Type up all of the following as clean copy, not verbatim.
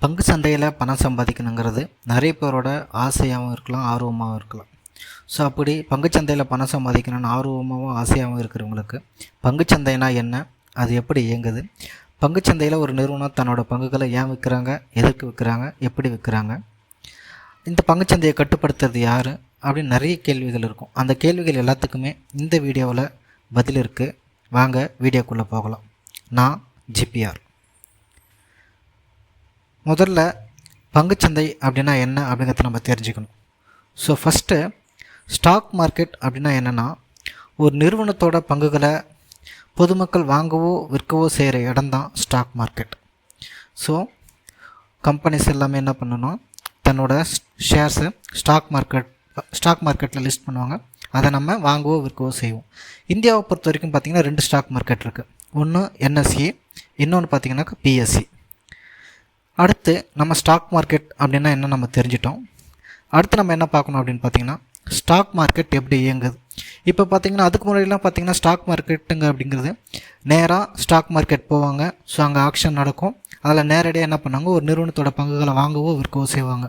பங்கு சந்தையில் பணம் சம்பாதிக்கணுங்கிறது நிறைய பேரோட ஆசையாகவும் இருக்கலாம், ஆர்வமாகவும் இருக்கலாம். ஸோ அப்படி பங்குச்சந்தையில் பணம் சம்பாதிக்கணும்னு ஆர்வமாகவும் ஆசையாகவும் இருக்கிறவங்களுக்கு பங்குச்சந்தைனா என்ன, அது எப்படி இயங்குது, பங்குச்சந்தையில் ஒரு நிறுவனம் தன்னோட பங்குகளை ஏன் விற்கிறாங்க, எதற்கு விற்கிறாங்க, எப்படி விற்கிறாங்க, இந்த பங்குச்சந்தையை கட்டுப்படுத்துறது யார் அப்படின்னு நிறைய கேள்விகள் இருக்கும். அந்த கேள்விகள் எல்லாத்துக்குமே இந்த வீடியோவில் பதில் இருக்குது. வாங்க வீடியோக்குள்ளே போகலாம். நான் ஜிபிஆர். முதல்ல பங்குச்சந்தை அப்படின்னா என்ன அப்படிங்கிறத நம்ம தெரிஞ்சுக்கணும். ஸோ ஃபஸ்ட்டு ஸ்டாக் மார்க்கெட் அப்படின்னா என்னென்னா, ஒரு நிறுவனத்தோட பங்குகளை பொதுமக்கள் வாங்கவோ விற்கவோ செய்கிற இடம் தான் ஸ்டாக் மார்க்கெட். ஸோ கம்பெனிஸ் எல்லாமே என்ன பண்ணணும், தன்னோட ஷேர்ஸை ஸ்டாக் மார்க்கெட்டில் லிஸ்ட் பண்ணுவாங்க. அதை நம்ம வாங்கவோ விற்கவோ செய்வோம். இந்தியாவை பொறுத்த வரைக்கும் பார்த்திங்கன்னா 2 ஸ்டாக் மார்க்கெட் இருக்குது. ஒன்று என்எஸ்சி, இன்னொன்று பார்த்திங்கனாக்கா பிஎஸ்சி. அடுத்து நம்ம ஸ்டாக் மார்க்கெட் அப்படின்னா என்ன நம்ம தெரிஞ்சிட்டோம். அடுத்து நம்ம என்ன பார்க்கணும் அப்படின்னு பார்த்திங்கன்னா, ஸ்டாக் மார்க்கெட் எப்படி இயங்குது. இப்போ பார்த்திங்கன்னா அதுக்கு முன்னாடிலாம் பார்த்திங்கன்னா ஸ்டாக் மார்க்கெட்டுங்க அப்படிங்கிறது நேராக ஸ்டாக் மார்க்கெட் போவாங்க. ஸோ அங்கே ஆக்ஷன் நடக்கும். அதில் நேரடியாக என்ன பண்ணாங்க, ஒரு நிறுவனத்தோட பங்குகளை வாங்கவோ விற்கவோ செய்வாங்க.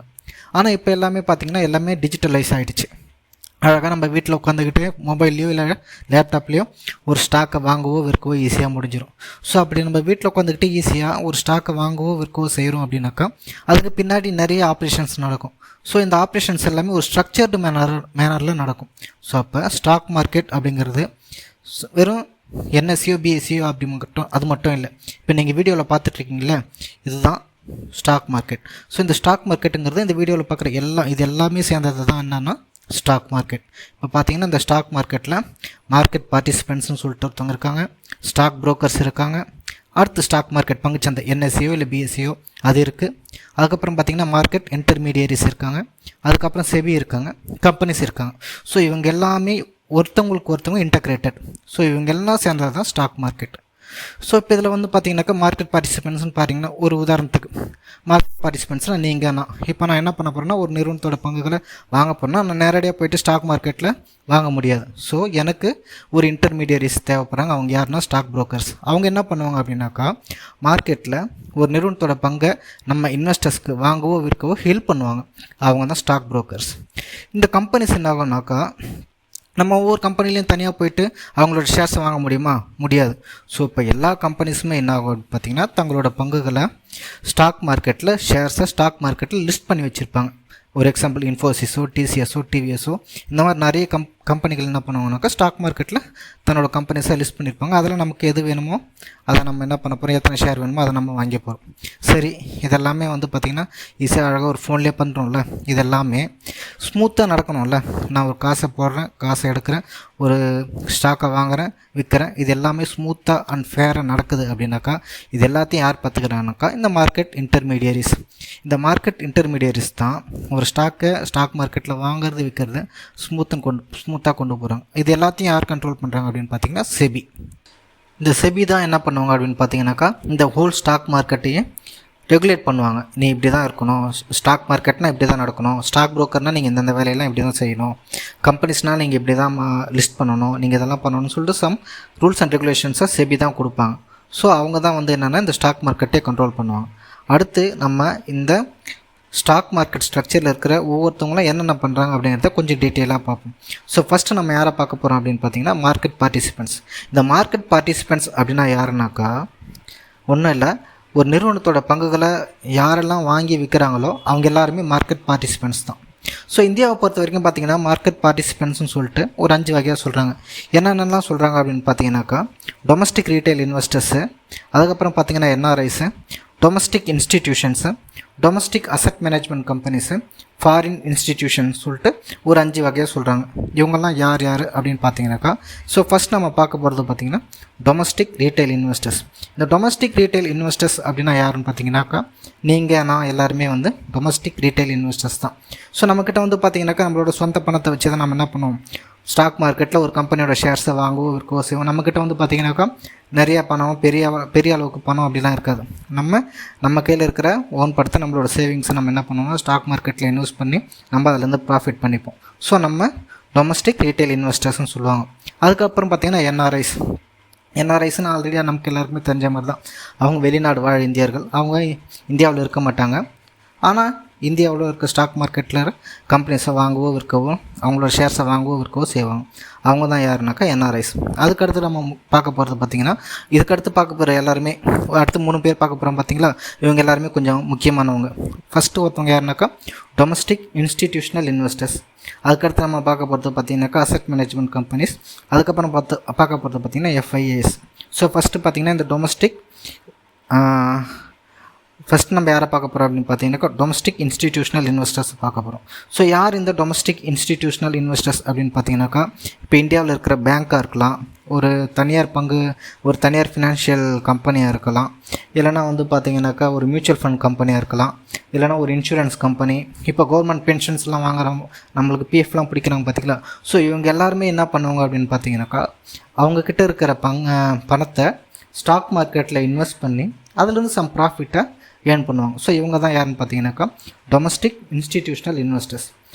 ஆனால் இப்போ எல்லாமே பார்த்திங்கன்னா எல்லாமே டிஜிட்டலைஸ் ஆகிடுச்சு. அழகாக நம்ம வீட்டில் உட்காந்துக்கிட்டு மொபைல்லையோ இல்லை லேப்டாப்லேயோ ஒரு ஸ்டாக்கை வாங்கவோ விற்கவோ ஈஸியாக முடிஞ்சிடும். ஸோ அப்படி நம்ம வீட்டில் உட்காந்துக்கிட்டு ஈஸியாக ஒரு ஸ்டாக்கை வாங்கவோ விற்கவோ செய்கிறோம் அப்படின்னாக்கா அதுக்கு பின்னாடி நிறைய ஆப்ரேஷன்ஸ் நடக்கும். ஸோ இந்த ஆப்ரேஷன்ஸ் எல்லாமே ஒரு ஸ்ட்ரக்சர்டு மேனரில் நடக்கும். ஸோ அப்போ ஸ்டாக் மார்க்கெட் அப்படிங்கிறது வெறும் என்எஸ்சியோ பிஎஸ்சியோ அது மட்டும் இல்லை. இப்போ நீங்கள் வீடியோவில் பார்த்துட்ருக்கீங்களே, இதுதான் ஸ்டாக் மார்க்கெட். ஸோ இந்த ஸ்டாக் மார்க்கெட்டுங்கிறது இந்த வீடியோவில் பார்க்குற இது எல்லாமே சேர்ந்தது தான் என்னென்னா ஸ்டாக் மார்க்கெட். இப்போ பார்த்தீங்கன்னா இந்த ஸ்டாக் மார்க்கெட்டில் மார்க்கெட் பார்ட்டிசிபெண்ட்ஸ்னு சொல்லிட்டு ஒருத்தவங்க இருக்காங்க, ஸ்டாக் புரோக்கர்ஸ் இருக்காங்க, அடுத்து ஸ்டாக் மார்க்கெட் பங்குச்சந்தை என்எஸ்சியோ இல்லை பிஎஸ்சியோ அது இருக்குது. அதுக்கப்புறம் பார்த்திங்கன்னா மார்க்கெட் இன்டர்மீடியரிஸ் இருக்காங்க, அதுக்கப்புறம் செபி இருக்காங்க, கம்பெனிஸ் இருக்காங்க. ஸோ இவங்க எல்லாமே ஒருத்தவங்க இன்டகிரேட்டட். ஸோ இவங்க எல்லாம் சேர்ந்தது தான் ஸ்டாக் மார்க்கெட். ஸோ இப்போ இதில் வந்து பார்த்திங்கனாக்கா மார்க்கெட் பார்ட்டிசிபெண்ட்ஸ்னு பார்த்தீங்கன்னா, ஒரு உதாரணத்துக்கு மார்க்கெட் பார்ட்டிசிபெண்ட்ஸ்னால் நீங்கள் இப்போ நான் என்ன பண்ண போகிறேன்னா, ஒரு நிறுவனத்தோட பங்குகளை வாங்க போகிறேன்னா நான் நேரடியாக போய்ட்டு ஸ்டாக் மார்க்கெட்டில் வாங்க முடியாது. ஸோ எனக்கு ஒரு இன்டர்மீடியரிஸ் தேவைப்படுறாங்க. அவங்க யாருன்னா ஸ்டாக் புரோக்கர்ஸ். அவங்க என்ன பண்ணுவாங்க அப்படின்னாக்கா, மார்க்கெட்டில் ஒரு நிறுவனத்தோட பங்கை நம்ம இன்வெஸ்டர்ஸ்க்கு வாங்கவோ விற்கவோ ஹெல்ப் பண்ணுவாங்க. அவங்க தான் ஸ்டாக் புரோக்கர்ஸ். இந்த கம்பெனிஸ் என்ன ஆகும்னாக்கா, நம்ம ஒவ்வொரு கம்பெனிலையும் தனியாக போயிட்டு அவங்களோட ஷேர்ஸை வாங்க முடியுமா? முடியாது. ஸோ இப்போ எல்லா கம்பெனிஸுமே என்ன ஆகும் பார்த்திங்கன்னா, தங்களோட பங்குகளை ஸ்டாக் மார்க்கெட்டில் ஸ்டாக் மார்க்கெட்டில் லிஸ்ட் பண்ணி வச்சுருப்பாங்க. ஒரு எக்ஸாம்பிள் இன்ஃபோசிஸோ டிசிஎஸோ டிவிஎஸோ இந்த மாதிரி நிறைய கம்பெனிகள் என்ன பண்ணுவாங்கனாக்கா ஸ்டாக் மார்க்கெட்டில் தன்னோட கம்பெனிஸாக லிஸ்ட் பண்ணியிருப்பாங்க. அதில் நமக்கு எது வேணுமோ அதை நம்ம என்ன பண்ண போகிறோம், எத்தனை ஷேர் வேணுமோ அதை நம்ம வாங்கி போகிறோம். சரி, இதெல்லாமே வந்து பார்த்திங்கன்னா ஈஸியாக அழகாக ஒரு ஃபோன்லேயே பண்ணுறோம்ல. இதெல்லாமே ஸ்மூத்தாக நடக்கணும்ல. நான் ஒரு காசை போடுறேன், காசை எடுக்கிறேன், ஒரு ஸ்டாக்கை வாங்குகிறேன், விற்கிறேன். இது எல்லாமே ஸ்மூத்தாக அண்ட் ஃபேராக நடக்குது அப்படின்னாக்கா இது எல்லாத்தையும் யார் பார்த்துக்கிறாங்கனாக்கா இந்த மார்க்கெட் இன்டர்மீடியரிஸ். இந்த மார்க்கெட் இன்டர்மீடியரிஸ் தான் ஒரு ஸ்டாக் மார்க்கெட்டில் வாங்குறது விற்கிறது ஸ்மூத்தாக கொண்டு போகிறாங்க. இது எல்லாத்தையும் யார் கண்ட்ரோல் பண்ணுறாங்க அப்படின்னு பார்த்தீங்கன்னா செபி. இந்த செபி தான் என்ன பண்ணுவாங்க அப்படின்னு பார்த்தீங்கன்னாக்கா, இந்த ஹோல் ஸ்டாக் மார்க்கெட்டையே ரெகுலேட் பண்ணுவாங்க. நீ இப்படி தான் இருக்கணும், ஸ்டாக் மார்க்கெட்னால் இப்படி தான் நடக்கணும், ஸ்டாக் புரோக்கர்னால் நீங்கள் இந்தந்த வேலையெல்லாம் இப்படி தான் செய்யணும், கம்பெனிஸ்னால் நீங்கள் இப்படி தான் லிஸ்ட் பண்ணணும், நீங்கள் இதெல்லாம் பண்ணணும்னு சொல்லிட்டு சம் ரூல்ஸ் அண்ட் ரெகுலேஷன்ஸை செபி தான் கொடுப்பாங்க. ஸோ அவங்க தான் வந்து என்னென்னா இந்த ஸ்டாக் மார்க்கெட்டே கண்ட்ரோல் பண்ணுவாங்க. அடுத்து நம்ம இந்த ஸ்டாக் மார்க்கெட் ஸ்ட்ரக்சரில் இருக்கிற ஒவ்வொருத்தவங்களும் என்னென்ன பண்ணுறாங்க அப்படிங்கிறத கொஞ்சம் டீட்டெயிலாக பார்ப்போம். ஸோ ஃபஸ்ட்டு நம்ம யாரை பார்க்க போகிறோம் அப்படின்னு பார்த்தீங்கன்னா மார்க்கெட் பார்ட்டிசிபெண்ட்ஸ். இந்த மார்க்கெட் பார்ட்டிசிபெண்ட்ஸ் அப்படின்னா யாருன்னாக்கா ஒன்றும் இல்லை, ஒரு நிறுவனத்தோட பங்குகளை யாரெல்லாம் வாங்கி விற்கிறாங்களோ அவங்க எல்லாருமே மார்க்கெட் பார்ட்டிசிபெண்ட்ஸ் தான். ஸோ இந்தியாவை பொறுத்த வரைக்கும் பார்த்திங்கன்னா மார்க்கெட் பார்ட்டிசிபெண்ட்ஸ்னு சொல்லிட்டு ஒரு 5 வகையாக சொல்கிறாங்க. என்னென்னலாம் சொல்கிறாங்க அப்படின்னு பார்த்தீங்கன்னாக்கா, டொமஸ்டிக் ரீட்டைல் இன்வெஸ்டர்ஸு, அதுக்கப்புறம் பார்த்திங்கன்னா NRIs, domestic institutions, domestic asset management companies, foreign institution சொல்லிட்டு ஒரு 5 வகையாக சொல்கிறாங்க. இவங்கெல்லாம் யார் அப்படின்னு பார்த்தீங்கன்னாக்கா, ஸோ ஃபஸ்ட் நம்ம பார்க்க போகிறது பார்த்திங்கன்னா டொமஸ்டிக் ரீட்டைல் இன்வெஸ்டர்ஸ். இந்த டொமஸ்டிக் ரீட்டைல் இன்வெஸ்டர்ஸ் அப்படின்னா யாருன்னு பார்த்தீங்கன்னாக்கா, நீங்கள் நான் எல்லாருமே வந்து டொமஸ்டிக் ரீட்டைல் இன்வெஸ்டர்ஸ் தான். ஸோ நம்மக்கிட்ட வந்து பார்த்திங்கனாக்கா நம்மளோட சொந்த பணத்தை வச்சு தான் நம்ம என்ன பண்ணுவோம், ஸ்டாக் மார்க்கெட்டில் ஒரு கம்பெனியோட ஷேர்ஸை வாங்கவோ விற்கவோ செய்வோம். நம்மக்கிட்ட வந்து பார்த்திங்கனாக்கா நிறைய பணம், பெரிய அளவுக்கு பணம் அப்படிலாம் இருக்காது. நம்ம கையில் இருக்கிற ஓன் படத்தை நம்மளோட சேவிங்ஸை நம்ம என்ன பண்ணுவோம்னா ஸ்டாக் மார்க்கெட்டில் இன்வெஸ்ட் பண்ணி நம்ம அதிலேருந்து ப்ராஃபிட் பண்ணிப்போம். ஸோ நம்ம டொமஸ்டிக் ரீட்டைல் இன்வெஸ்டர்ஸ்னு சொல்லுவாங்க. அதுக்கப்புறம் பார்த்திங்கன்னா என்ஆர்ஐஸ். என்ஆர்ஐஸ்னு ஆல்ரெடி நமக்கு எல்லாருக்குமே தெரிஞ்ச மாதிரி தான். அவங்க வெளிநாடு வாழ் இந்தியர்கள். அவங்க இந்தியாவில் இருக்க மாட்டாங்க. ஆனால் இந்தியாவில் இருக்க ஸ்டாக் மார்க்கெட்டில் கம்பெனிஸை வாங்கவோ விற்கவோ, அவங்களோட ஷேர்ஸை வாங்கவோ விற்கவோ செய்வாங்க. அவங்க தான் யாருனாக்கா என்ஆர்ஐஸ். அதுக்கடுத்து நம்ம பார்க்க போகிறது பார்த்திங்கன்னா, இதுக்கடுத்து பார்க்க போகிற எல்லாருமே அடுத்து 3 பேர் பார்க்க போகிறோம் பார்த்திங்களா. இவங்க எல்லாருமே கொஞ்சம் முக்கியமானவங்க. ஃபஸ்ட்டு ஒருத்தவங்க யாருனாக்கா டொமஸ்டிக் இன்ஸ்டிடியூஷனல் இன்வெஸ்டர்ஸ். அதுக்கடுத்து நம்ம பார்க்க போகிறது பார்த்திங்கனாக்கா அசெட் மேனேஜ்மெண்ட் கம்பெனிஸ். அதுக்கப்புறம் பார்க்க போகிறது பார்த்திங்கன்னா எஃப்ஐஏஎஸ். ஸோ ஃபஸ்ட்டு பார்த்திங்கன்னா இந்த டொமஸ்டிக் ஃபஸ்ட் நம்ம யாரை பார்க்க போகிறோம் அப்படின்னு பார்த்தீங்கன்னாக்கா டொமஸ்டிக் இன்ஸ்டிடியூஷனல் இன்வெஸ்டர்ஸ் பார்க்க போகிறோம். ஸோ யார் இந்த டொமஸ்டிக் இன்ஸ்டிடியூஷனல் இன்வெஸ்டர்ஸ் அப்படின்னு பார்த்தீங்கன்னாக்கா, இப்போ இந்தியாவில் இருக்கிற பேங்காக இருக்கலாம், ஒரு தனியார் ஃபினான்ஷியல் கம்பெனியாக இருக்கலாம், இல்லைனா வந்து பார்த்திங்கனாக்கா ஒரு மியூச்சுவல் ஃபண்ட் கம்பெனியாக இருக்கலாம், இல்லைனா ஒரு இன்சூரன்ஸ் கம்பெனி. இப்போ கவர்மெண்ட் பென்ஷன்ஸ்லாம் வாங்குறோம், நம்மளுக்கு பிஎஃப்லாம் பிடிக்கிறாங்க பார்த்திங்களா. ஸோ இவங்க எல்லாருமே என்ன பண்ணுவாங்க அப்படின்னு பார்த்தீங்கன்னாக்கா, அவங்கக்கிட்ட இருக்கிற பணத்தை ஸ்டாக் மார்க்கெட்டில் இன்வெஸ்ட் பண்ணி அதுலேருந்து சம் ப்ராஃபிட்டை ஏர்ன் பண்ணுவாங்க. ஸோ இவங்க தான் யாருன்னு பார்த்தீங்கன்னாக்கா டொமஸ்டிக் இன்ஸ்டிடியூஷனல் இன்வெஸ்டர்ஸ்.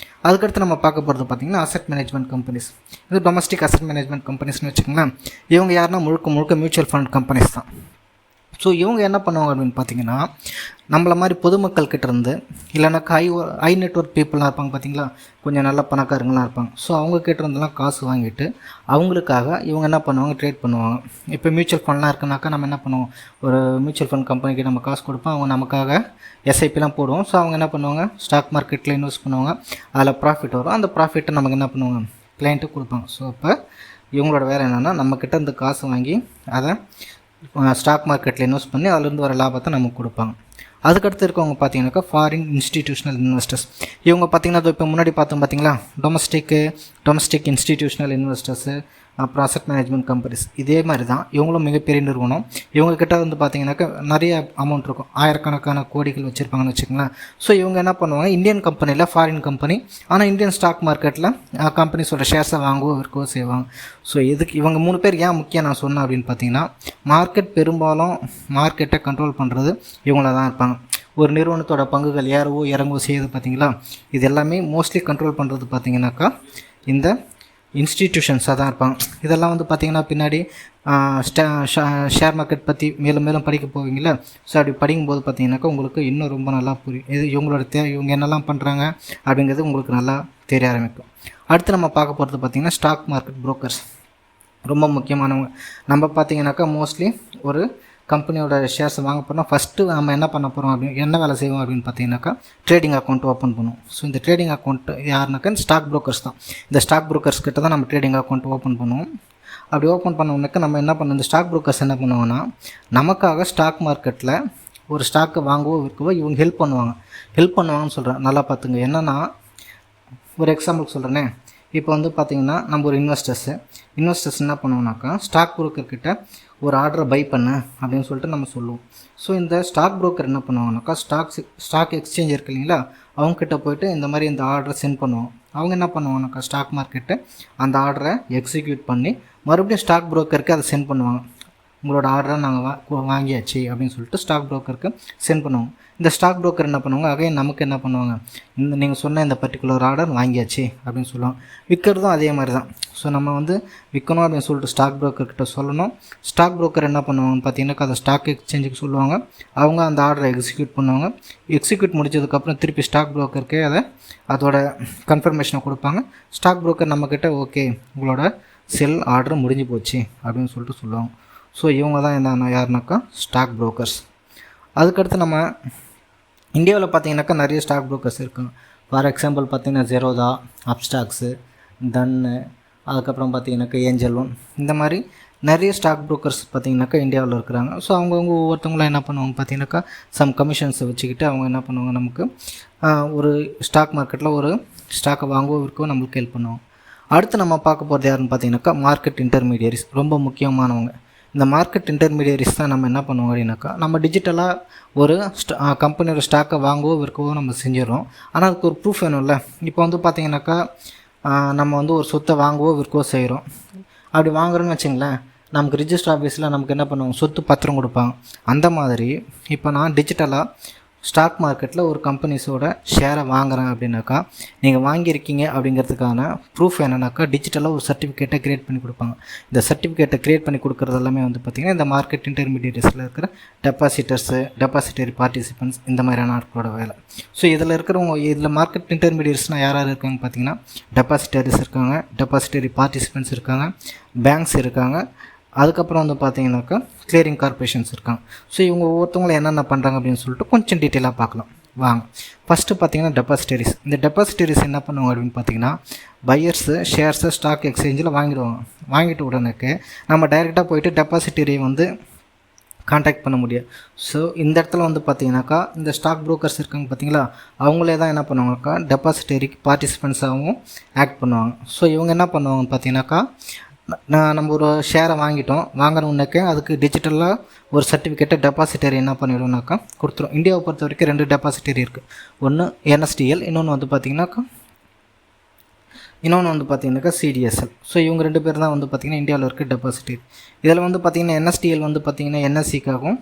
அதுக்கடுத்து நம்ம பார்க்க போகிறது பார்த்திங்கன்னா அசெட் மேனேஜ்மெண்ட் கம்பெனிஸ். இது டொமஸ்டிக் அசெட் மேனேஜ்மெண்ட் கம்பெனிஸ்னு வச்சுக்கோங்களேன். இவங்க யாருன்னா முழுக்க மியூச்சுவல் ஃபண்ட் கம்பெனிஸ் தான். ஸோ இவங்க என்ன பண்ணுவாங்க அப்படின்னு பார்த்தீங்கன்னா, நம்மளை மாதிரி பொதுமக்கள் கிட்டேருந்து இல்லைனாக்கா ஹை நெட்வொர்க் பீப்புளாக இருப்பாங்க பார்த்திங்களா, கொஞ்சம் நல்ல பணக்காரங்களாம் இருப்பாங்க. ஸோ அவங்க கிட்டேருந்துலாம் காசு வாங்கிட்டு அவங்களுக்காக இவங்க என்ன பண்ணுவாங்க, ட்ரேட் பண்ணுவாங்க. இப்போ மியூச்சுவல் ஃபண்ட்லாம் இருக்குனாக்கா நம்ம என்ன பண்ணுவோம், ஒரு மியூச்சுவல் ஃபண்ட் கம்பெனிக்கு நம்ம காசு கொடுப்போம், அவங்க நமக்காக எஸ்ஐபிலாம் போடுவோம். ஸோ அவங்க என்ன பண்ணுவாங்க, ஸ்டாக் மார்க்கெட்டில் இன்வெஸ்ட் பண்ணுவாங்க, அதில் ப்ராஃபிட் வரும். அந்த ப்ராஃபிட்டை நமக்கு என்ன பண்ணுவாங்க, கிளைண்ட்டு கொடுப்பாங்க. ஸோ இப்போ இவங்களோட வேலை என்னென்னா, நம்மக்கிட்ட இந்த காசு வாங்கி அதை ஸ்டாக் மார்க்கெட்டில் இன்வெஸ்ட் பண்ணி அதிலேருந்து வர லாபத்தை நமக்கு கொடுப்பாங்க. அதுக்கடுத்து இருக்கவங்க பார்த்தீங்கன்னாக்கா ஃபாரின் இன்ஸ்டிடியூஷனல் இன்வெஸ்டர்ஸ். இவங்க பார்த்திங்கன்னா இப்போ முன்னாடி பார்த்தோம் பார்த்திங்களா, டொமஸ்டிக் இன்ஸ்டிடியூஷனல் இன்வெஸ்டர்ஸு, அப்புறம் அசெட் மேனேஜ்மெண்ட் கம்பெனிஸ். இதே மாதிரி தான் இவங்களும் மிகப்பெரிய நிறுவனம். இவங்கக்கிட்ட வந்து பார்த்திங்கனாக்கா நிறைய அமௌண்ட் இருக்கும், ஆயிரக்கணக்கான கோடிகள் வச்சுருப்பாங்கன்னு வச்சுக்கோங்களேன். ஸோ இவங்க என்ன பண்ணுவாங்க, இந்தியன் கம்பெனியில் ஃபாரின் கம்பெனி, ஆனால் இந்தியன் ஸ்டாக் மார்க்கெட்டில் கம்பெனிஸோட ஷேர்ஸை வாங்கவோ விற்கவோ செய்வாங்க. ஸோ இதுக்கு இவங்க 3 பேர் ஏன் முக்கியம் நான் சொன்னேன் அப்படின்னு பார்த்தீங்கன்னா, பெரும்பாலும் மார்க்கெட்டை கண்ட்ரோல் பண்ணுறது இவங்கள தான் இருப்பாங்க. ஒரு நிறுவனத்தோட பங்குகள் ஏறவோ இறங்கவோ செய்யுது பார்த்திங்களா, இது எல்லாமே மோஸ்ட்லி கண்ட்ரோல் பண்ணுறது பார்த்திங்கனாக்கா இந்த இன்ஸ்டிடியூஷன்ஸாக தான் இருப்பாங்க. இதெல்லாம் வந்து பார்த்திங்கன்னா பின்னாடி ஷேர் மார்க்கெட் பற்றி மேலும் படிக்க போவீங்களா. ஸோ அப்படி படிக்கும்போது பார்த்திங்கனாக்கா உங்களுக்கு இன்னும் ரொம்ப நல்லா புரியும், இது இவங்களோட இவங்க என்னெல்லாம் பண்ணுறாங்க அப்படிங்கிறது உங்களுக்கு நல்லா தெரிய ஆரம்பிக்கும். அடுத்து நம்ம பார்க்க போகிறது பார்த்திங்கன்னா ஸ்டாக் மார்க்கெட் புரோக்கர்ஸ். ரொம்ப முக்கியமானவங்க. நம்ம பார்த்திங்கனாக்கா மோஸ்ட்லி ஒரு கம்பெனியோட ஷேர்ஸை வாங்க போனால் ஃபஸ்ட்டு நம்ம என்ன பண்ண போகிறோம் என்ன வேலை செய்வோம் அப்படின்னு பார்த்தீங்கன்னாக்கா ட்ரேடிங் அக்கௌண்ட் ஓப்பன் பண்ணுவோம். ஸோ இந்த ட்ரேடிங் அக்கௌண்ட் யாருனாக்கா ஸ்டாக் புரோக்கர்ஸ் தான். இந்த ஸ்டாக் புரோக்கர்ஸ் கிட்ட தான் நம்ம ட்ரேடிங் அக்கௌண்ட் ஓப்பன் பண்ணுவோம். அப்படி ஓப்பன் பண்ண நம்ம என்ன பண்ணோம், இந்த ஸ்டாக் புரோக்கர்ஸ் என்ன பண்ணுவாங்கன்னா, நமக்காக ஸ்டாக் மார்க்கெட்டில் ஒரு ஸ்டாக்கை வாங்கவோ விற்கவோ இவங்க ஹெல்ப் பண்ணுவாங்கன்னு சொல்கிறேன். நல்லா பார்த்துங்க. என்னென்னா, ஒரு எக்ஸாம்பிள் சொல்கிறேனே. இப்போ வந்து பார்த்திங்கன்னா நம்ம ஒரு இன்வெஸ்டர்ஸ் என்ன பண்ணுவோம்னாக்கா, ஸ்டாக் புரோக்கர்கிட்ட ஒரு ஆர்டரை பை பண்ணு அப்படின்னு சொல்லிட்டு நம்ம சொல்லுவோம். ஸோ இந்த ஸ்டாக் புரோக்கர் என்ன பண்ணுவாங்கனாக்கா, ஸ்டாக் எக்ஸ்சேஞ்ச் இருக்கு இல்லைங்களா, அவங்கக்கிட்ட போய்ட்டு இந்த மாதிரி இந்த ஆர்டரை சென்ட் பண்ணுவோம். அவங்க என்ன பண்ணுவாங்கனாக்கா, ஸ்டாக் மார்க்கெட்டை அந்த ஆர்டரை எக்ஸிக்யூட் பண்ணி மறுபடியும் ஸ்டாக் புரோக்கருக்கு அதை சென்ட் பண்ணுவாங்க. உங்களோட ஆர்டரை நாங்கள் வாங்கியாச்சு அப்படின்னு சொல்லிட்டு ஸ்டாக் புரோக்கருக்கு சென்ட் பண்ணுவோம். இந்த ஸ்டாக் புரோக்கர் என்ன பண்ணுவாங்க, அகைன் நமக்கு என்ன பண்ணுவாங்க, நீங்கள் சொன்ன இந்த பர்டிகுலர் ஆர்டர் வாங்கியாச்சு அப்படின்னு சொல்லுவாங்க. விற்கிறதும் அதே மாதிரி தான். ஸோ நம்ம வந்து விற்கணும் அப்படின்னு சொல்லிட்டு ஸ்டாக் புரோக்கர்கிட்ட சொல்லணும். ஸ்டாக் புரோக்கர் என்ன பண்ணுவாங்கன்னு பார்த்தீங்கன்னாக்கா, அதை ஸ்டாக் எக்ஸ்சேஞ்சுக்கு சொல்லுவாங்க. அவங்க அந்த ஆர்டரை எக்ஸிக்யூட் பண்ணுவாங்க. எக்ஸிக்யூட் முடிச்சதுக்கப்புறம் திருப்பி ஸ்டாக் புரோக்கருக்கே அதோட கன்ஃபர்மேஷனை கொடுப்பாங்க. ஸ்டாக் புரோக்கர் நம்மக்கிட்ட ஓகே, உங்களோட செல் ஆர்டர் முடிஞ்சு போச்சு அப்படின்னு சொல்லிட்டு சொல்லுவாங்க. ஸோ இவங்க தான் என்ன யாருனாக்கா ஸ்டாக் புரோக்கர்ஸ். அதுக்கடுத்து நம்ம இந்தியாவில் பார்த்திங்கனாக்கா நிறைய ஸ்டாக் புரோக்கர்ஸ் இருக்காங்க. ஃபார் எக்ஸாம்பிள் பார்த்திங்கன்னா ஜெரோதா, அப்ஸ்டாக்ஸு, தன்னு, அதுக்கப்புறம் பார்த்திங்கனாக்கா ஏஞ்சல் ஒன், இந்த மாதிரி நிறைய ஸ்டாக் புரோக்கர்ஸ் பார்த்திங்கனாக்கா இந்தியாவில் இருக்கிறாங்க. ஸோ அவங்கவுங்க ஒவ்வொருத்தவங்களும் என்ன பண்ணுவாங்க பார்த்திங்கனாக்கா, சம் கமிஷன்ஸை வச்சுக்கிட்டு அவங்க என்ன பண்ணுவாங்க, நமக்கு ஒரு ஸ்டாக் மார்க்கெட்டில் ஒரு ஸ்டாக்கை வாங்கவோ விற்கவோ நம்மளுக்கு ஹெல்ப் பண்ணுவாங்க. அடுத்து நம்ம பார்க்க போகிறது யாருன்னு பார்த்திங்கனாக்கா மார்க்கெட் இன்டர்மீடியரிஸ். ரொம்ப முக்கியமானவங்க. இந்த மார்க்கெட் இன்டர்மீடியரிஸ் தான் நம்ம என்ன பண்ணுவோம் அப்படின்னாக்கா, நம்ம டிஜிட்டலாக ஒரு கம்பெனியோட ஸ்டாக்கை வாங்கவோ விற்கவோ நம்ம செஞ்சிடறோம். ஆனால் அதுக்கு ஒரு ப்ரூஃப் வேணும்ல. இப்போ வந்து பார்த்திங்கனாக்கா நம்ம வந்து ஒரு சொத்தை வாங்கவோ விற்கவோ செய்கிறோம். அப்படி வாங்குறோன்னு வச்சுங்களேன், நமக்கு ரிஜிஸ்டர் ஆஃபீஸில் நமக்கு என்ன பண்ணுவாங்க, சொத்து பத்திரம் கொடுப்பாங்க. அந்த மாதிரி இப்போ நான் டிஜிட்டலாக ஸ்டாக் மார்க்கெட்டில் ஒரு கம்பெனிஸோட ஷேரை வாங்குறேன் அப்படின்னாக்கா, நீங்கள் வாங்கியிருக்கீங்க அப்படிங்கிறதுக்கான ப்ரூஃப் என்னன்னாக்கா, டிஜிட்டலாக ஒரு சர்டிஃபிகேட்டை க்ரியேட் பண்ணி கொடுப்பாங்க. இந்த சர்டிஃபிகேட்டை க்ரியேட் பண்ணி கொடுக்குறது எல்லாமே வந்து பார்த்திங்கன்னா, இந்த மார்க்கெட் இன்டர்மீடியேட்ஸில் இருக்கிற டெபாசிட்டர்ஸு, டெபாசிட்டரி பார்ட்டிசிபென்ட்ஸ், இந்த மாதிரியான ஆட்களோட வேலை. ஸோ இதில் இருக்கிறவங்க, இதில் மார்க்கெட் இன்டர்மீடியேட்ஸ்னால் யார் யார் இருக்காங்க பார்த்தீங்கன்னா, டெபாசிட்டரிஸ் இருக்காங்க, டெபாசிட்டரி பார்ட்டிசிபென்ட்ஸ் இருக்காங்க, பேங்க்ஸ் இருக்காங்க, அதுக்கப்புறம் வந்து பார்த்தீங்கன்னாக்கா கிளியரிங் கார்பரேஷன்ஸ் இருக்காங்க. ஸோ இவங்க ஒவ்வொருத்தவங்களும் என்னென்ன பண்ணுறாங்க அப்படின்னு சொல்லிட்டு கொஞ்சம் டீட்டெயிலாக பார்க்கலாம் வாங்க. ஃபஸ்ட்டு பார்த்தீங்கன்னா டெபாசிட்டரிஸ். இந்த டெபாசிட்டரிஸ் என்ன பண்ணுவாங்க அப்படின்னு பார்த்தீங்கன்னா, பையர்ஸு ஷேர்ஸை ஸ்டாக் எக்ஸ்சேஞ்சில் வாங்கிடுவாங்க. வாங்கிட்டு உடனேக்கு நம்ம டைரெக்டாக போயிட்டு டெபாசிட்டரியை வந்து கான்டாக்ட் பண்ண முடியாது. ஸோ இந்த இடத்துல வந்து பார்த்தீங்கன்னாக்கா, இந்த ஸ்டாக் ப்ரோக்கர்ஸ் இருக்காங்க பார்த்தீங்களா, அவங்களே தான் என்ன பண்ணுவாங்கக்கா, டெபாசிட்டரி பார்ட்டிசிபென்ட்ஸாகவும் ஆக்ட் பண்ணுவாங்க. ஸோ இவங்க என்ன பண்ணுவாங்கன்னு பார்த்தீங்கன்னாக்கா, நம்ம ஒரு ஷேரை வாங்கணுன்னாக்கா அதுக்கு டிஜிட்டலாக ஒரு சர்டிஃபிகேட்டை டெபாசிட்டரி என்ன பண்ணிவிடும்னாக்கா கொடுத்துரும். இந்தியாவை பொறுத்த வரைக்கும் 2 டெபாசிட்டரி இருக்குது. ஒன்று NSDL, இன்னொன்று வந்து பார்த்திங்கனாக்கா CDSL. ஸோ இவங்க 2 பேர் தான் வந்து பார்த்திங்கன்னா இந்தியாவில் இருக்க டெபாசிட்டரி. இதில் வந்து பார்த்திங்கன்னா NSDL வந்து பார்த்திங்கன்னா NSCக்காகவும்,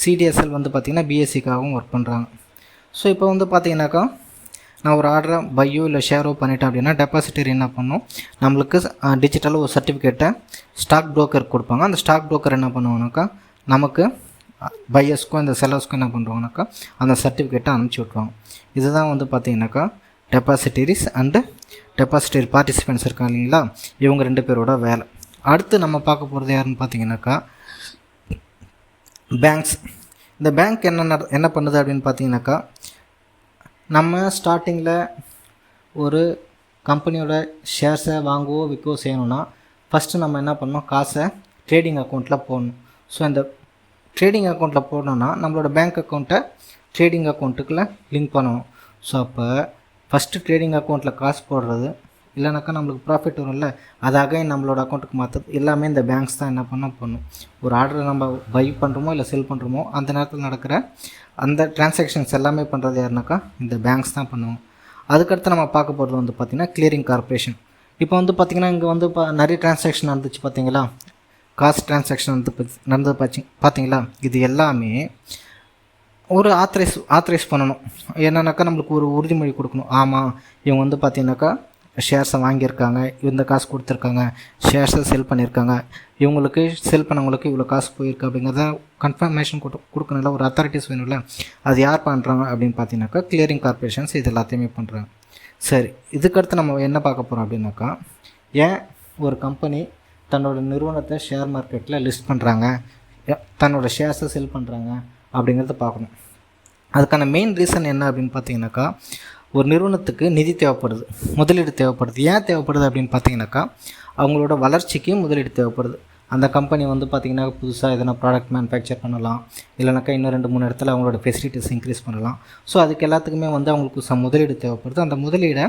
CDSL வந்து பார்த்திங்கன்னா BSCக்காகவும் ஒர்க் பண்ணுறாங்க. ஸோ இப்போ வந்து பார்த்திங்கனாக்கா, நான் ஒரு ஆர்டரை பையோ இல்லை ஷேரோ பண்ணிட்டேன் அப்படின்னா, டெபாசிட்டரி என்ன பண்ணணும், நம்மளுக்கு டிஜிட்டலாக ஒரு சர்டிஃபிகேட்டை ஸ்டாக் ப்ரோக்கர் கொடுப்பாங்க. அந்த ஸ்டாக் ப்ரோக்கர் என்ன பண்ணுவாங்கனாக்கா, நமக்கு பையர்ஸ்க்கும் இந்த செல்லர்ஸ்க்கும் என்ன பண்ணுவாங்கனாக்கா அந்த சர்டிஃபிகேட்டை அனுப்பிச்சி விட்ருவாங்க. இதுதான் வந்து பார்த்திங்கனாக்கா டெபாசிட்டரிஸ் அண்டு டெபாசிட்டரி பார்ட்டிசிபென்ட்ஸ் இருக்காங்க இல்லைங்களா, இவங்க 2 பேரோட வேலை. அடுத்து நம்ம பார்க்க போகிறது யாருன்னு பார்த்தீங்கன்னாக்கா, பேங்க்ஸ். இந்த பேங்க் என்ன பண்ணுது அப்படின்னு பார்த்தீங்கன்னாக்கா, நம்ம ஸ்டார்டிங்கில் ஒரு கம்பெனியோட ஷேர்ஸை வாங்கவோ விற்கவோ செய்யணும்னா, ஃபஸ்ட்டு நம்ம என்ன பண்ணணும், காசை ட்ரேடிங் அக்கௌண்ட்டில் போடணும். ஸோ இந்த ட்ரேடிங் அக்கௌண்ட்டில் போடணுன்னா நம்மளோட பேங்க் அக்கௌண்ட்டை ட்ரேடிங் அக்கௌண்ட்டுக்குள்ளே லிங்க் பண்ணணும். ஸோ அப்போ ஃபஸ்ட்டு ட்ரேடிங் அக்கௌண்ட்டில் காசு போடுறது, இல்லைனாக்கா நம்மளுக்கு ப்ராஃபிட் வரும்ல, அதாக நம்மளோட அக்கௌண்ட்டுக்கு மாற்றுறது எல்லாமே இந்த பேங்க்ஸ் தான் என்ன பண்ணும். ஒரு ஆர்டரை நம்ம பை பண்ணுறோமோ இல்லை செல் பண்ணுறோமோ, அந்த நேரத்தில் நடக்கிற அந்த டிரான்சாக்ஷன்ஸ் எல்லாமே பண்ணுறது யாருனாக்கா இந்த பேங்க்ஸ் தான் பண்ணுவோம். அதுக்கடுத்து நம்ம பார்க்க போகிறது வந்து பார்த்திங்கன்னா கிளியரிங் கார்பரேஷன். இப்போ வந்து பார்த்திங்கன்னா இங்கே வந்து நிறைய டிரான்சாக்ஷன் நடந்துச்சு பார்த்தீங்களா, காசு டிரான்சாக்ஷன் நடந்தது பார்த்தீங்களா, இது எல்லாமே ஒரு ஆத்தரைஸ் பண்ணணும். என்னன்னாக்கா நம்மளுக்கு ஒரு உறுதிமொழி கொடுக்கணும். ஆமாம், இவங்க வந்து பார்த்திங்கனாக்கா ஷேர்ஸை வாங்கியிருக்காங்க, இந்த காசு கொடுத்துருக்காங்க, ஷேர்ஸை செல் பண்ணியிருக்காங்க, இவங்களுக்கு செல் பண்ணவங்களுக்கு இவ்வளோ காசு போயிருக்கு அப்படிங்கிறத கன்ஃபர்மேஷன் கொடுக்கணும்ல, ஒரு அத்தாரிட்டிஸ் வேணும்ல. அது யார் பண்ணுறாங்க அப்படின்னு பார்த்தீங்கன்னாக்கா கிளியரிங் கார்பரேஷன்ஸ் இது எல்லாத்தையுமே பண்ணுறாங்க. சரி, இதுக்கடுத்து நம்ம என்ன பார்க்க போகிறோம் அப்படின்னாக்கா, ஏன் ஒரு கம்பெனி தன்னோட நிறுவனத்தை ஷேர் மார்க்கெட்டில் லிஸ்ட் பண்ணுறாங்க, தன்னோட ஷேர்ஸை செல் பண்ணுறாங்க அப்படிங்கிறத பார்க்கணும். அதுக்கான மெயின் ரீசன் என்ன அப்படின்னு பார்த்தீங்கன்னாக்கா, ஒரு நிறுவனத்துக்கு நிதி தேவைப்படுது, முதலீடு தேவைப்படுது. ஏன் தேவைப்படுது அப்படின்னு பார்த்தீங்கன்னாக்கா, அவங்களோட வளர்ச்சிக்கு முதலீடு தேவைப்படுது. அந்த கம்பெனி வந்து பார்த்திங்கன்னா புதுசாக எதனா ப்ராடக்ட் மேனுஃபேக்சர் பண்ணலாம், இல்லைனாக்கா இன்னும் 2-3 இடத்துல அவங்களோட ஃபெசிலிட்டிஸ் இன்க்ரீஸ் பண்ணலாம். ஸோ அதுக்கு எல்லாத்துக்குமே வந்து அவங்களுக்கு முதலீடு தேவைப்படுது. அந்த முதலீடை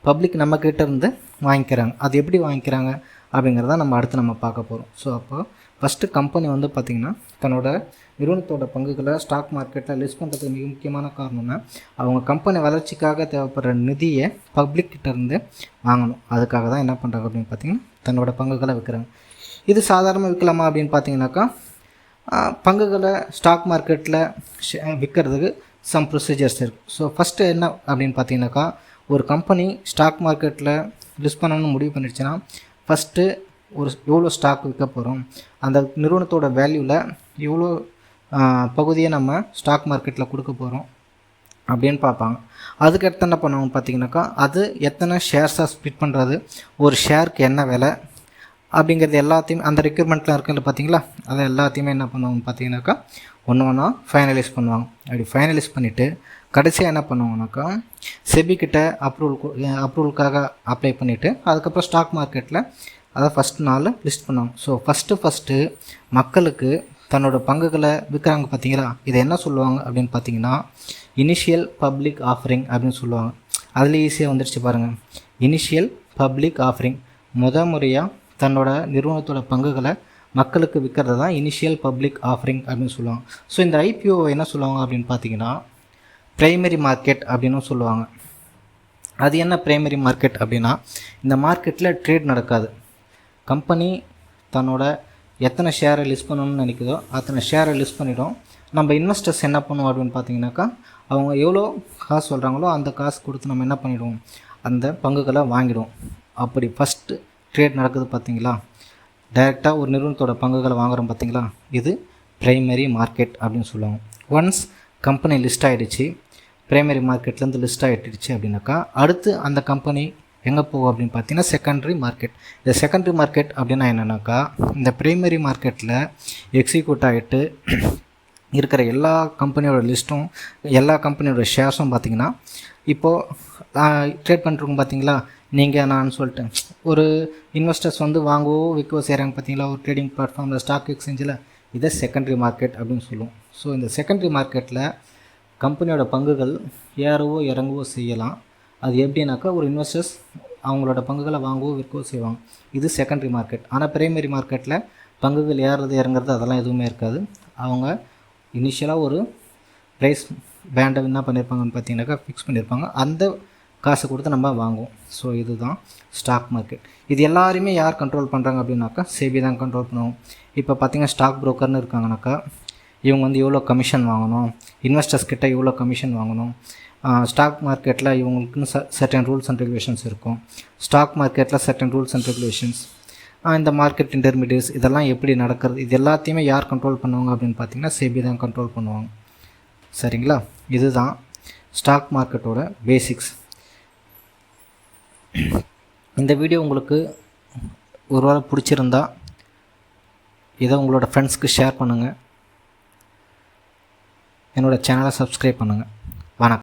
பப்ளிக் நம்மக்கிட்ட இருந்து வாங்கிக்கிறாங்க. அது எப்படி வாங்கிக்கிறாங்க அப்படிங்கிறத நம்ம அடுத்து பார்க்க போகிறோம். ஸோ அப்போ ஃபஸ்ட்டு கம்பெனி வந்து பார்த்திங்கன்னா தன்னோட நிறுவனத்தோட பங்குகளை ஸ்டாக் மார்க்கெட்டில் லிஸ்ட் பண்ணுறதுக்கு மிக முக்கியமான காரணம்னா, அவங்க கம்பெனி வளர்ச்சிக்காக தேவைப்படுற நிதியை பப்ளிக்கிட்ட இருந்து வாங்கணும். அதுக்காக தான் என்ன பண்ணுறாங்க அப்படின்னு பார்த்திங்கன்னா தன்னோட பங்குகளை விற்கிறாங்க. இது சாதாரணமாக விற்கலாமா அப்படின்னு பார்த்தீங்கன்னாக்கா, பங்குகளை ஸ்டாக் மார்க்கெட்டில் விற்கிறதுக்கு சம் ப்ரொசீஜர்ஸ் இருக்குது. ஸோ ஃபஸ்ட்டு என்ன அப்படின்னு பார்த்தீங்கன்னாக்கா, ஒரு கம்பெனி ஸ்டாக் மார்க்கெட்டில் லிஸ்ட் பண்ணணும்னு முடிவு பண்ணிடுச்சுன்னா, ஃபஸ்ட்டு எவ்வளோ ஸ்டாக் விற்க போகிறோம், அந்த நிறுவனத்தோட வேல்யூவில் எவ்வளோ பகுதியை நம்ம ஸ்டாக் மார்க்கெட்டில் கொடுக்க போகிறோம் அப்படின்னு பார்ப்பாங்க. அதுக்கடுத்து என்ன பண்ணுவாங்க பார்த்தீங்கன்னாக்கா, அது எத்தனை ஷேர்ஸாக ஸ்ப்ளிட் பண்ணுறது, ஒரு ஷேருக்கு என்ன விலை அப்படிங்கிறது எல்லாத்தையும் அந்த ரெக்யூர்மெண்ட்டில் இருக்கிறது பார்த்தீங்களா, அதை எல்லாத்தையுமே என்ன பண்ணுவாங்க பார்த்தீங்கன்னாக்கா ஒன்று ஃபைனலைஸ் பண்ணுவாங்க. அப்படி ஃபைனலைஸ் பண்ணிவிட்டு கடைசியாக என்ன பண்ணுவாங்கனாக்கா, செபிக்கிட்ட அப்ரூவலுக்காக அப்ளை பண்ணிவிட்டு அதுக்கப்புறம் ஸ்டாக் மார்க்கெட்டில் அதை ஃபஸ்ட் நாள் லிஸ்ட் பண்ணுவாங்க. ஸோ ஃபஸ்ட்டு மக்களுக்கு தன்னோட பங்குகளை விற்கிறாங்க பார்த்தீங்களா, இதை என்ன சொல்லுவாங்க அப்படின்னு பார்த்தீங்கன்னா இனிஷியல் பப்ளிக் ஆஃபரிங் அப்படின்னு சொல்லுவாங்க. அதில் ஈஸியாக வந்துடுச்சு பாருங்கள். இனிஷியல் பப்ளிக் ஆஃபரிங், முறையாக தன்னோட நிறுவனத்தோட பங்குகளை மக்களுக்கு விற்கிறது தான் இனிஷியல் பப்ளிக் ஆஃபரிங் அப்படின்னு சொல்லுவாங்க. ஸோ இந்த IPO என்ன சொல்லுவாங்க அப்படின்னு பார்த்தீங்கன்னா ப்ரைமரி மார்க்கெட் அப்படின்னு சொல்லுவாங்க. அது என்ன ப்ரைமரி மார்க்கெட் அப்படின்னா, இந்த மார்க்கெட்டில் ட்ரேட் நடக்காது. கம்பெனி தன்னோட எத்தனை ஷேரை லிஸ்ட் பண்ணணும்னு நினைக்குதோ அத்தனை ஷேரை லிஸ்ட் பண்ணிவிடும். நம்ம இன்வெஸ்டர்ஸ் என்ன பண்ணுவோம் அப்படின்னு பார்த்தீங்கன்னாக்கா, அவங்க எவ்வளோ காசு சொல்கிறாங்களோ அந்த காசு கொடுத்து நம்ம என்ன பண்ணிவிடுவோம், அந்த பங்குகளை வாங்கிடுவோம். அப்படி ஃபஸ்ட்டு ட்ரேட் நடக்குது பார்த்தீங்களா, டைரெக்டாக ஒரு நிறுவனத்தோட பங்குகளை வாங்குகிறோம் பார்த்தீங்களா, இது ப்ரைமரி மார்க்கெட் அப்படின்னு சொல்லுவாங்க. ஒன்ஸ் கம்பெனி லிஸ்ட் ஆகிடுச்சு, ப்ரைமரி மார்க்கெட்லேருந்து லிஸ்ட் ஆகிடுச்சு அப்படின்னாக்கா, அடுத்து அந்த கம்பெனி எங்கே போகும் அப்படின்னு பார்த்தீங்கன்னா செகண்டரி மார்க்கெட். இந்த செகண்டரி மார்க்கெட் அப்படின்னா என்னென்னாக்கா, இந்த ப்ரைமரி மார்க்கெட்டில் எக்ஸிக்யூட் ஆகிட்டு இருக்கிற எல்லா கம்பெனியோட லிஸ்ட்டும் எல்லா கம்பெனியோட ஷேர்ஸும் பார்த்திங்கன்னா, இப்போது ட்ரேட் பண்ணுறவங்க பார்த்தீங்களா, நீங்கள் நான் சொல்லிட்டேன், ஒரு இன்வெஸ்டர்ஸ் வந்து வாங்கவோ விற்கவோ செய்கிறாங்க பார்த்தீங்களா ஒரு ட்ரேடிங் பிளாட்ஃபார்மில், ஸ்டாக் எக்ஸ்சேஞ்சில், இதை செகண்டரி மார்க்கெட் அப்படின்னு சொல்லுவோம். ஸோ இந்த செகண்டரி மார்க்கெட்டில் கம்பெனியோட பங்குகள் ஏறவோ இறங்கவோ செய்யலாம். அது எப்படின்னாக்கா, ஒரு இன்வெஸ்டர்ஸ் அவங்களோட பங்குகளை வாங்கவோ விற்கவோ செய்வாங்க. இது செகண்டரி மார்க்கெட். ஆனால் பிரைமரி மார்க்கெட்டில் பங்குகள் ஏறுறது இறங்குறது அதெல்லாம் எதுவுமே இருக்காது. அவங்க இனிஷியலாக ஒரு ப்ரைஸ் பேண்டை என்ன பண்ணியிருப்பாங்கன்னு பார்த்தீங்கன்னாக்கா ஃபிக்ஸ் பண்ணியிருப்பாங்க. அந்த காசு கொடுத்து நம்ம வாங்குவோம். ஸோ இதுதான் ஸ்டாக் மார்க்கெட். இது எல்லாருமே யார் கண்ட்ரோல் பண்ணுறாங்க அப்படின்னாக்கா, செபி தான் கண்ட்ரோல் பண்ணுவோம். இப்போ பார்த்தீங்கன்னா ஸ்டாக் புரோக்கர்னு இருக்காங்கனாக்கா, இவங்க வந்து எவ்வளோ கமிஷன் வாங்கணும், இன்வெஸ்டர்ஸ் கிட்ட எவ்வளோ கமிஷன் வாங்கணும், ஸ்டாக் மார்க்கெட்டில் இவங்களுக்குன்னு சர்டன் ரூல்ஸ் அண்ட் ரெகுலேஷன்ஸ் இருக்கும். ஸ்டாக் மார்க்கெட்டில் சர்டன் ரூல்ஸ் அண்ட் ரெகுலேஷன்ஸ், இந்த மார்க்கெட் இன்டர்மீடியட்ஸ் இதெல்லாம் எப்படி நடக்கிறது, இது எல்லாத்தையுமே யார் கண்ட்ரோல் பண்ணுவாங்க அப்படின்னு பார்த்தீங்கன்னா செபி தான் கண்ட்ரோல் பண்ணுவாங்க. சரிங்களா, இதுதான் ஸ்டாக் மார்க்கெட்டோட பேசிக்ஸ். இந்த வீடியோ உங்களுக்கு ஒருவேளை பிடிச்சிருந்தா இதை உங்களோட ஃப்ரெண்ட்ஸ்க்கு ஷேர் பண்ணுங்கள். என்னோடய சேனலை சப்ஸ்கிரைப் பண்ணுங்கள். வணக்கம்.